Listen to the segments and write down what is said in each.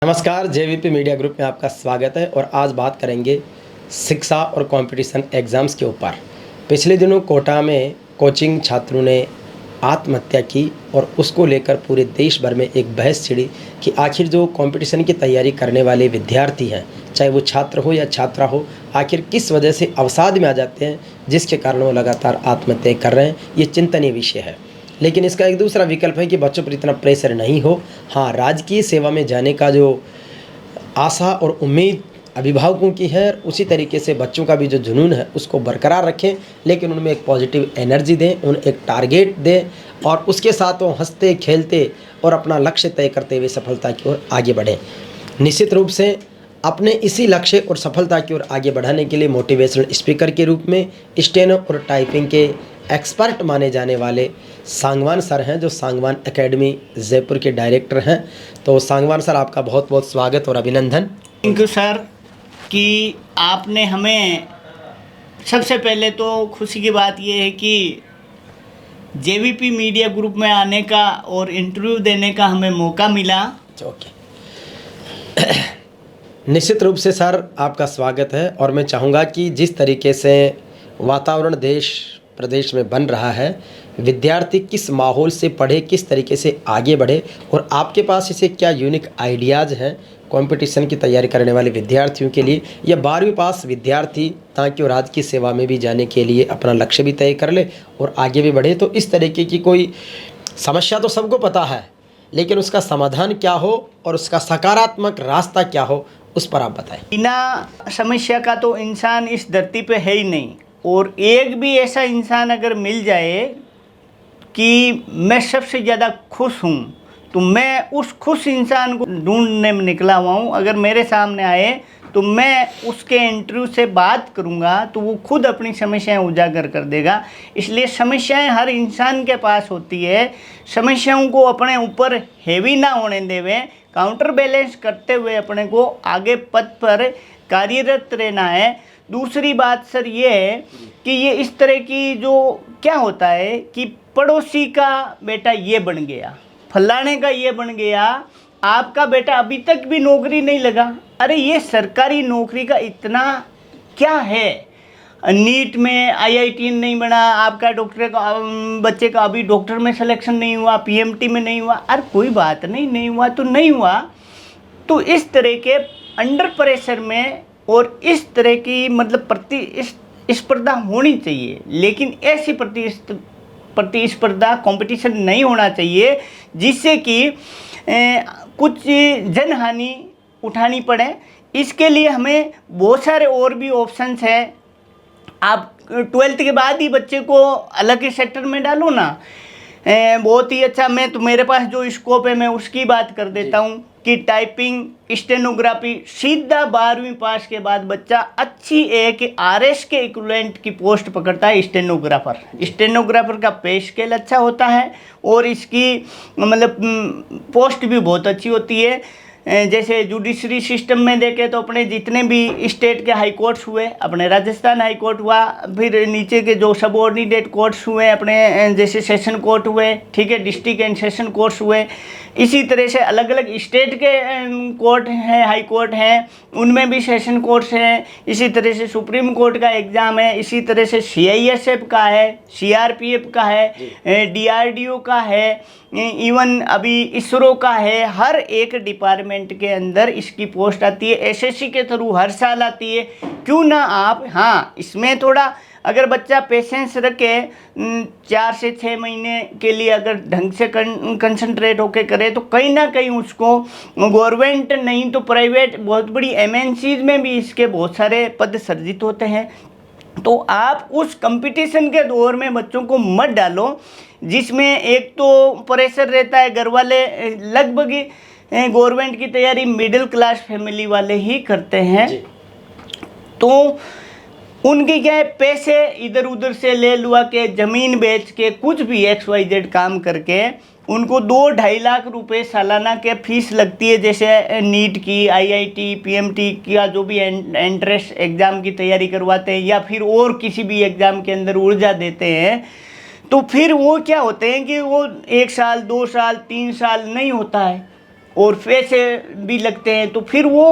नमस्कार, JVP media group में आपका स्वागत है और आज बात करेंगे शिक्षा और कंपटीशन एग्ज़ाम्स के ऊपर। पिछले दिनों कोटा में कोचिंग छात्रों ने आत्महत्या की और उसको लेकर पूरे देश भर में एक बहस छिड़ी कि आखिर जो कंपटीशन की तैयारी करने वाले विद्यार्थी हैं, चाहे वो छात्र हो या छात्रा हो, आखिर किस वजह से अवसाद में आ जाते हैं जिसके कारण वो लगातार आत्महत्या कर रहे हैं। ये चिंतनीय विषय है। लेकिन इसका एक दूसरा विकल्प है कि बच्चों पर इतना प्रेशर नहीं हो। हाँ, राजकीय सेवा में जाने का जो आशा और उम्मीद अभिभावकों की है, उसी तरीके से बच्चों का भी जो जुनून है उसको बरकरार रखें, लेकिन उनमें एक पॉजिटिव एनर्जी दें, उन्हें एक टारगेट दें और उसके साथ वो हंसते खेलते और अपना लक्ष्य तय करते हुए सफलता की ओर आगे बढ़ें। निश्चित रूप से अपने इसी लक्ष्य और सफलता की ओर आगे बढ़ाने के लिए मोटिवेशनल स्पीकर के रूप में स्टेनो और टाइपिंग के एक्सपर्ट माने जाने वाले सांगवान सर हैं, जो सांगवान एकेडमी जयपुर के डायरेक्टर हैं। तो सांगवान सर, आपका बहुत बहुत स्वागत और अभिनंदन। थैंक यू सर कि आपने हमें, सबसे पहले तो खुशी की बात यह है कि जेवीपी मीडिया ग्रुप में आने का और इंटरव्यू देने का हमें मौका मिला। ओके, निश्चित रूप से सर आपका स्वागत है और मैं चाहूँगा कि जिस तरीके से वातावरण देश प्रदेश में बन रहा है, विद्यार्थी किस माहौल से पढ़े, किस तरीके से आगे बढ़े और आपके पास इसे क्या यूनिक आइडियाज़ हैं कंपटीशन की तैयारी करने वाले विद्यार्थियों के लिए या 12वीं पास विद्यार्थी, ताकि वो राज्य की सेवा में भी जाने के लिए अपना लक्ष्य भी तय कर ले और आगे भी बढ़े। तो इस तरीके की कोई समस्या तो सबको पता है, लेकिन उसका समाधान क्या हो और उसका सकारात्मक रास्ता क्या हो, उस पर आप बताएं। बिना समस्या का तो इंसान इस धरती पे है ही नहीं, और एक भी ऐसा इंसान अगर मिल जाए कि मैं सबसे ज़्यादा खुश हूँ, तो मैं उस खुश इंसान को ढूंढने में निकला हुआ हूँ। अगर मेरे सामने आए तो मैं उसके इंटरव्यू से बात करूँगा तो वो खुद अपनी समस्याएं उजागर कर देगा। इसलिए समस्याएं हर इंसान के पास होती है। समस्याओं को अपने ऊपर हेवी ना होने देवें, काउंटर बैलेंस करते हुए अपने को आगे पथ पर कार्यरत रहना है। दूसरी बात सर ये है कि ये इस तरह की जो क्या होता है कि पड़ोसी का बेटा ये बन गया, फलाने का ये बन गया, आपका बेटा अभी तक भी नौकरी नहीं लगा। अरे ये सरकारी नौकरी का इतना क्या है? नीट में आईआईटी नहीं बना, आपका डॉक्टर का बच्चे का अभी डॉक्टर में सिलेक्शन नहीं हुआ, पीएमटी में नहीं हुआ। अरे कोई बात नहीं, नहीं हुआ तो नहीं हुआ। तो इस तरह के अंडर प्रेशर में और इस तरह की मतलब प्रतिस्पर्धा होनी चाहिए, लेकिन ऐसी प्रतिस्पर्धा कंपटीशन नहीं होना चाहिए जिससे कि कुछ जनहानि उठानी पड़े। इसके लिए हमें बहुत सारे और भी ऑप्शंस हैं। आप 12th के बाद ही बच्चे को अलग ही सेक्टर में डालो ना, बहुत ही अच्छा। मैं तो मेरे पास जो स्कोप है मैं उसकी बात कर देता हूँ कि टाइपिंग, स्टेनोग्राफी, सीधा 12वीं पास के बाद बच्चा अच्छी एक आरएस के इक्विवेलेंट की पोस्ट पकड़ता है, स्टेनोग्राफर। स्टेनोग्राफर का पे स्केल अच्छा होता है और इसकी मतलब पोस्ट भी बहुत अच्छी होती है। जैसे जुडिशरी सिस्टम में देखें तो अपने जितने भी स्टेट के हाई कोर्ट्स हुए, अपने राजस्थान हाई कोर्ट हुआ, फिर नीचे के जो सबऑर्डिनेट कोर्ट्स हुए अपने जैसे सेशन कोर्ट हुए, ठीक है, डिस्ट्रिक्ट एंड सेशन कोर्ट्स हुए, इसी तरह से अलग अलग स्टेट के कोर्ट हैं, हाई कोर्ट हैं, उनमें भी सेशन कोर्ट्स हैं। इसी तरह से सुप्रीम कोर्ट का एग्ज़ाम है, इसी तरह से सीआईएसएफ का है, सीआरपीएफ का है, डीआरडीओ का है, इवन अभी इसरो का है। हर एक डिपार्टमेंट के अंदर इसकी पोस्ट आती है, एसएससी के थ्रू हर साल आती है। क्यों ना आप, हाँ, इसमें थोड़ा अगर बच्चा पेशेंस रखे, 4 से 6 महीने के लिए अगर ढंग से कंसंट्रेट होके करे तो कहीं ना कहीं उसको गवर्नमेंट नहीं तो प्राइवेट बहुत बड़ी एमएनसीज में भी इसके बहुत सारे पद सर्जित होते हैं। तो आप उस कंपटीशन के दौर में बच्चों को मत डालो जिसमें एक तो प्रेशर रहता है। घर वाले लगभग गवर्नमेंट की तैयारी मिडिल क्लास फैमिली वाले ही करते हैं, तो उनकी क्या है, पैसे इधर उधर से ले लुआ के, ज़मीन बेच के, कुछ भी XYZ काम करके उनको 2-2.5 लाख रुपए सालाना के फीस लगती है। जैसे नीट की, आईआईटी, पीएमटी का जो भी एंट्रेंस एग्ज़ाम की तैयारी करवाते हैं या फिर और किसी भी एग्ज़ाम के अंदर ऊर्जा देते हैं, तो फिर वो क्या होते हैं कि वो 1 साल, 2 साल, 3 साल नहीं होता है। और पैसे भी लगते हैं, तो फिर वो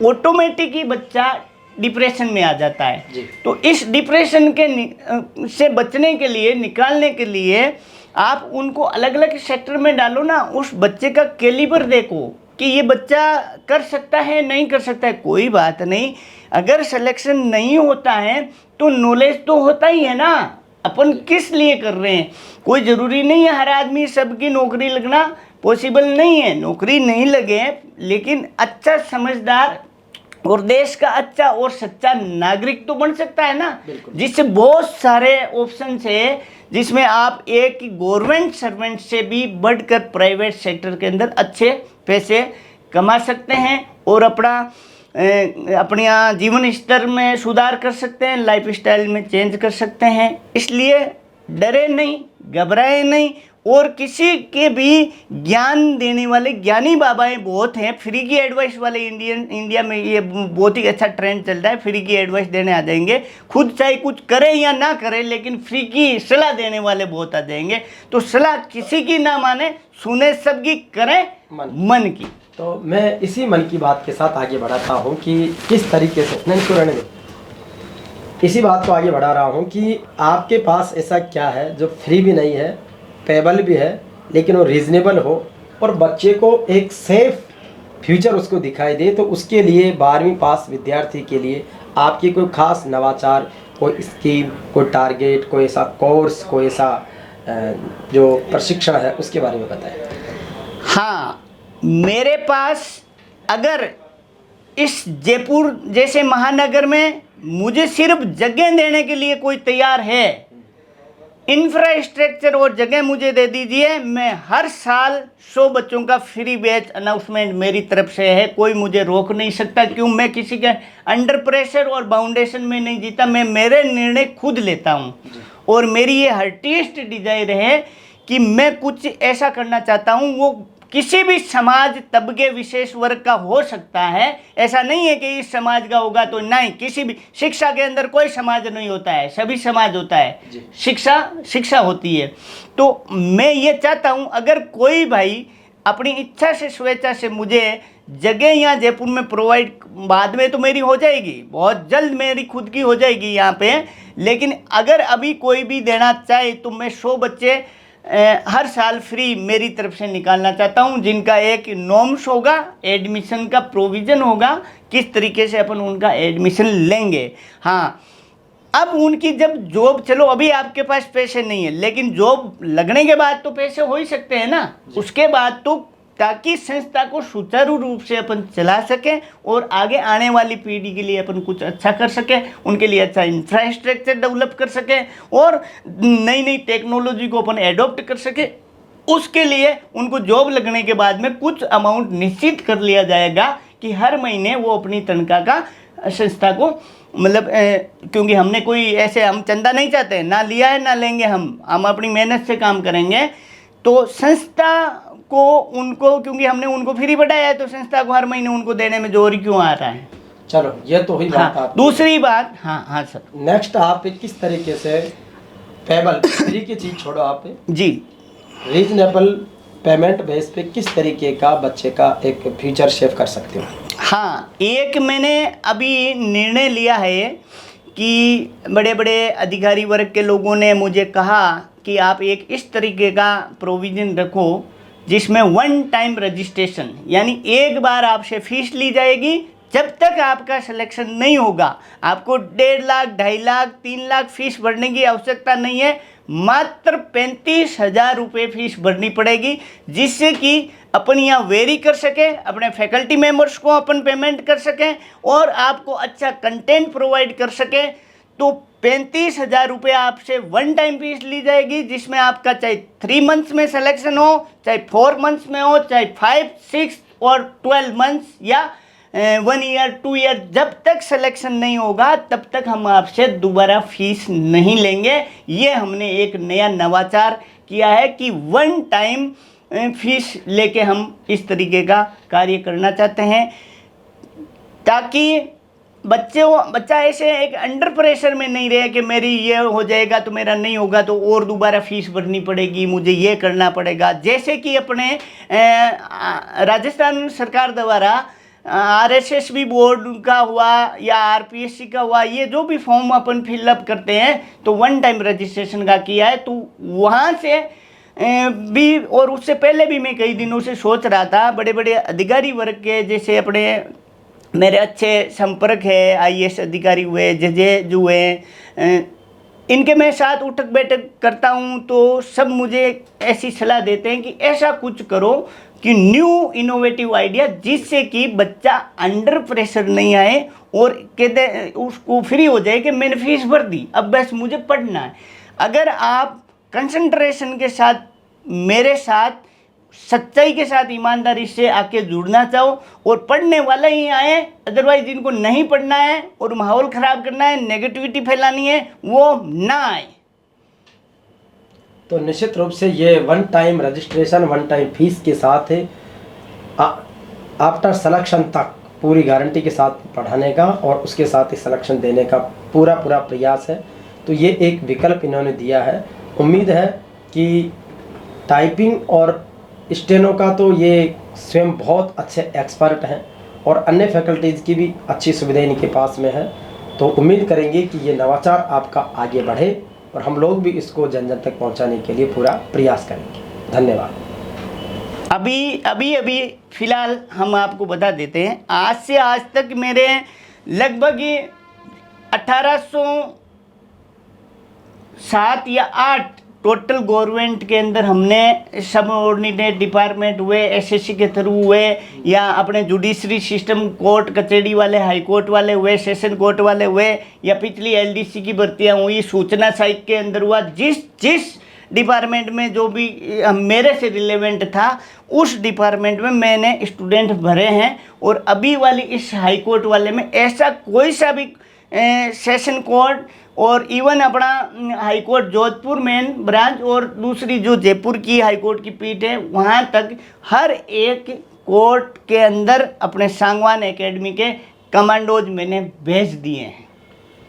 ऑटोमेटिक ही बच्चा डिप्रेशन में आ जाता है। जी। तो इस डिप्रेशन के से बचने के लिए, निकालने के लिए आप उनको अलग अलग सेक्टर में डालो ना। उस बच्चे का कैलिबर देखो कि ये बच्चा कर सकता है, नहीं कर सकता है, कोई बात नहीं। अगर सिलेक्शन नहीं होता है तो नॉलेज तो होता ही है ना, अपन किस लिए कर रहे हैं। कोई ज़रूरी नहीं है हर आदमी सबकी नौकरी लगना पॉसिबल नहीं है, नौकरी नहीं लगे, लेकिन अच्छा समझदार और देश का अच्छा और सच्चा नागरिक तो बन सकता है ना, जिससे बहुत सारे ऑप्शन है, जिसमें आप एक गवर्नमेंट सर्वेंट से भी बढ़कर प्राइवेट सेक्टर के अंदर अच्छे पैसे कमा सकते हैं और अपने जीवन स्तर में सुधार कर सकते हैं, लाइफ स्टाइल में चेंज कर सकते हैं। इसलिए डरे नहीं, घबराए नहीं, और किसी के भी ज्ञान देने वाले ज्ञानी बाबाएं बहुत हैं। फ्री की एडवाइस वाले इंडिया में ये बहुत ही अच्छा ट्रेंड चल रहा है, फ्री की एडवाइस देने आ जाएंगे। खुद चाहे कुछ करें या ना करें, लेकिन फ्री की सलाह देने वाले बहुत आ जाएंगे। तो सलाह किसी की ना माने, सुने सबकी, करें मन की। तो मैं इसी मन की बात के साथ आगे बढ़ाता हूँ कि किस तरीके से, नहीं इसको रहने दो, इसी बात को आगे बढ़ा रहा हूँ कि आपके पास ऐसा क्या है जो फ्री भी नहीं है, पेबल भी है, लेकिन वो रीज़नेबल हो और बच्चे को एक सेफ फ्यूचर उसको दिखाई दे। तो उसके लिए 12वीं पास विद्यार्थी के लिए आपकी कोई खास नवाचार, कोई स्कीम, कोई टारगेट, कोई ऐसा कोर्स, कोई ऐसा जो प्रशिक्षण है, उसके बारे में बताएं। हाँ, मेरे पास अगर इस जयपुर जैसे महानगर में मुझे सिर्फ जगह देने के लिए कोई तैयार है, इंफ्रास्ट्रक्चर और जगह मुझे दे दीजिए, मैं हर साल 100 बच्चों का फ्री बैच अनाउंसमेंट मेरी तरफ से है। कोई मुझे रोक नहीं सकता, क्यों? मैं किसी के अंडर प्रेशर और बाउंडेशन में नहीं जीता, मैं मेरे निर्णय खुद लेता हूँ। और मेरी ये हार्टिएस्ट डिजायर है कि मैं कुछ ऐसा करना चाहता हूँ, वो किसी भी समाज, तबके, विशेष वर्ग का हो सकता है। ऐसा नहीं है कि इस समाज का होगा तो नहीं, किसी भी, शिक्षा के अंदर कोई समाज नहीं होता है, सभी समाज होता है। शिक्षा होती है। तो मैं ये चाहता हूँ, अगर कोई भाई अपनी इच्छा से, स्वेच्छा से मुझे जगह यहाँ जयपुर में प्रोवाइड, बाद में तो मेरी हो जाएगी, बहुत जल्द मेरी खुद की हो जाएगी यहाँ पे, लेकिन अगर अभी कोई भी देना चाहे तो मैं 100 बच्चे हर साल फ्री मेरी तरफ से निकालना चाहता हूं, जिनका एक नॉर्म्स होगा, एडमिशन का प्रोविज़न होगा, किस तरीके से अपन उनका एडमिशन लेंगे। हाँ, अब उनकी जब जॉब, चलो अभी आपके पास पैसे नहीं है, लेकिन जॉब लगने के बाद तो पैसे हो ही सकते हैं ना, उसके बाद तो, ताकि संस्था को सुचारू रूप से अपन चला सकें और आगे आने वाली पीढ़ी के लिए अपन कुछ अच्छा कर सकें, उनके लिए अच्छा इंफ्रास्ट्रक्चर डेवलप कर सकें और नई नई टेक्नोलॉजी को अपन एडॉप्ट कर सकें। उसके लिए उनको जॉब लगने के बाद में कुछ अमाउंट निश्चित कर लिया जाएगा कि हर महीने वो अपनी तनख्वाह का संस्था को, मतलब क्योंकि हमने कोई ऐसे, हम चंदा नहीं चाहते, ना लिया है ना लेंगे, हम अपनी मेहनत से काम करेंगे। तो संस्था को, उनको, क्योंकि हमने उनको फ्री बढ़ाया है, तो संस्था को हर महीने उनको देने में जोर क्यों आ रहा है। चलो, ये तो हुई बात। हाँ, दूसरी बात, हाँ सर, नेक्स्ट आप किस तरीके से पेबल, फ्री की चीज़ छोड़ो, आप जी रीजनेबल पेमेंट बेस पे किस तरीके का बच्चे का एक फ्यूचर शेप कर सकते हो? हाँ, एक मैंने अभी निर्णय लिया है कि बड़े बड़े अधिकारी वर्ग के लोगों ने मुझे कहा कि आप एक इस तरीके का प्रोविज़न रखो जिसमें 1 टाइम रजिस्ट्रेशन, यानी एक बार आपसे फीस ली जाएगी, जब तक आपका सिलेक्शन नहीं होगा आपको 1.5 लाख, 2.5 लाख, 3 लाख फीस भरने की आवश्यकता नहीं है, मात्र 35,000 रुपये फीस भरनी पड़ेगी, जिससे कि अपन यहाँ वेरी कर सकें, अपने फैकल्टी मेंबर्स को अपन पेमेंट कर सकें और आपको अच्छा कंटेंट प्रोवाइड कर सकें। तो 35,000 रुपये आपसे 1 टाइम फीस ली जाएगी, जिसमें आपका चाहे 3 मंथ्स में सिलेक्शन हो, चाहे 4 मंथ्स में हो, चाहे 5, 6 और 12 मंथ्स या 1 ईयर, 2 ईयर, जब तक सिलेक्शन नहीं होगा तब तक हम आपसे दोबारा फीस नहीं लेंगे। ये हमने एक नया नवाचार किया है कि 1 टाइम फीस लेके हम इस तरीके का कार्य करना चाहते हैं, ताकि बच्चा ऐसे एक अंडर प्रेशर में नहीं रहे कि मेरी ये हो जाएगा तो मेरा नहीं होगा तो और दोबारा फीस भरनी पड़ेगी, मुझे ये करना पड़ेगा। जैसे कि अपने राजस्थान सरकार द्वारा RSSB बोर्ड का हुआ या RPSC का हुआ, ये जो भी फॉर्म अपन फिलअप करते हैं तो 1 टाइम रजिस्ट्रेशन का किया है। तो वहाँ से भी और उससे पहले भी मैं कई दिनों से सोच रहा था, बड़े बड़े अधिकारी वर्ग के जैसे अपने मेरे अच्छे संपर्क है, IAS अधिकारी हुए, जजेज हुए, इनके मैं साथ उठक बैठक करता हूँ तो सब मुझे ऐसी सलाह देते हैं कि ऐसा कुछ करो कि न्यू इनोवेटिव आइडिया, जिससे कि बच्चा अंडर प्रेशर नहीं आए और कहते उसको फ्री हो जाए कि मैंने फीस भर दी, अब बस मुझे पढ़ना है। अगर आप कंसंट्रेशन के साथ मेरे साथ सच्चाई के साथ ईमानदारी से आके जुड़ना चाहो और पढ़ने वाला ही आए, अदरवाइज जिनको नहीं पढ़ना है और माहौल ख़राब करना है, नेगेटिविटी फैलानी है, वो ना आए। तो निश्चित रूप से ये 1 टाइम रजिस्ट्रेशन 1 टाइम फीस के साथ है, आफ्टर सिलेक्शन तक पूरी गारंटी के साथ पढ़ाने का और उसके साथ ही सिलेक्शन देने का पूरा प्रयास है। तो ये एक विकल्प इन्होंने दिया है। उम्मीद है कि टाइपिंग और स्टेनो का तो ये स्वयं बहुत अच्छे एक्सपर्ट हैं और अन्य फैकल्टीज़ की भी अच्छी सुविधाएं इनके पास में है। तो उम्मीद करेंगे कि ये नवाचार आपका आगे बढ़े और हम लोग भी इसको जन जन तक पहुंचाने के लिए पूरा प्रयास करेंगे। धन्यवाद। अभी फिलहाल हम आपको बता देते हैं, आज से आज तक मेरे लगभग 1807 या 8 टोटल गवर्नमेंट के अंदर हमने सबऑर्डिनेट डिपार्टमेंट हुए, SSC के थ्रू हुए, या अपने जुडिशरी सिस्टम कोर्ट कचहरी वाले, हाई कोर्ट वाले हुए, सेशन कोर्ट वाले हुए, या पिछली LDC की भर्तियाँ हुई, सूचना साहित्य के अंदर हुआ, जिस डिपार्टमेंट में जो भी मेरे से रिलेवेंट था उस डिपार्टमेंट में मैंने स्टूडेंट भरे हैं। और अभी वाली इस हाई कोर्ट वाले में ऐसा कोई सा भी सेशन कोर्ट और इवन अपना high court Jodhpur main branch और दूसरी जो जयपुर की हाई कोर्ट की पीठ है, वहाँ तक हर एक कोर्ट के अंदर अपने सांगवान एकेडमी के कमांडोज मैंने भेज दिए हैं।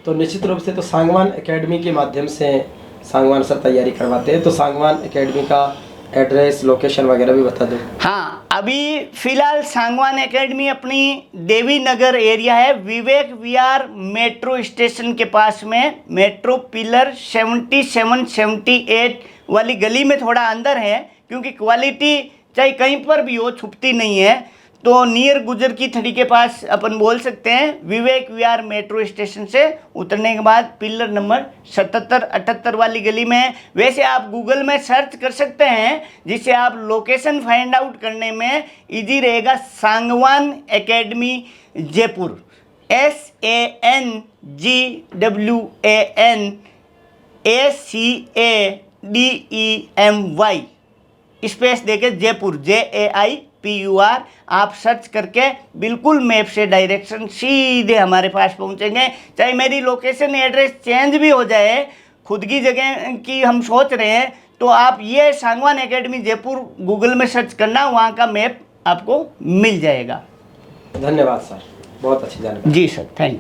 तो निश्चित रूप से तो सांगवान एकेडमी के माध्यम से सांगवान सर तैयारी करवाते हैं। तो सांगवान एकेडमी का एड्रेस, लोकेशन वगैरह भी बता दो। हाँ, अभी फिलहाल सांगवान एकेडमी अपनी देवी नगर एरिया है, विवेक विहार मेट्रो स्टेशन के पास में, मेट्रो पिलर 77-78 वाली गली में थोड़ा अंदर है, क्योंकि क्वालिटी चाहे कहीं पर भी हो छुपती नहीं है। तो नियर गुजर की थड़ी के पास अपन बोल सकते हैं, विवेक विहार मेट्रो स्टेशन से उतरने के बाद पिलर नंबर 77-78 वाली गली में है। वैसे आप गूगल में सर्च कर सकते हैं, जिससे आप लोकेशन फाइंड आउट करने में इजी रहेगा। Sangwan academy Jaipur, SANGWANACADEMY space देके जयपुर, JAIPUR आप सर्च करके बिल्कुल मैप से डायरेक्शन सीधे हमारे पास पहुंचेंगे। चाहे मेरी लोकेशन एड्रेस चेंज भी हो जाए, खुद की जगह की हम सोच रहे हैं, तो आप ये सांगवान एकेडमी जयपुर गूगल में सर्च करना, वहाँ का मैप आपको मिल जाएगा। धन्यवाद सर, बहुत अच्छी जानकारी। जी सर, थैंक यू।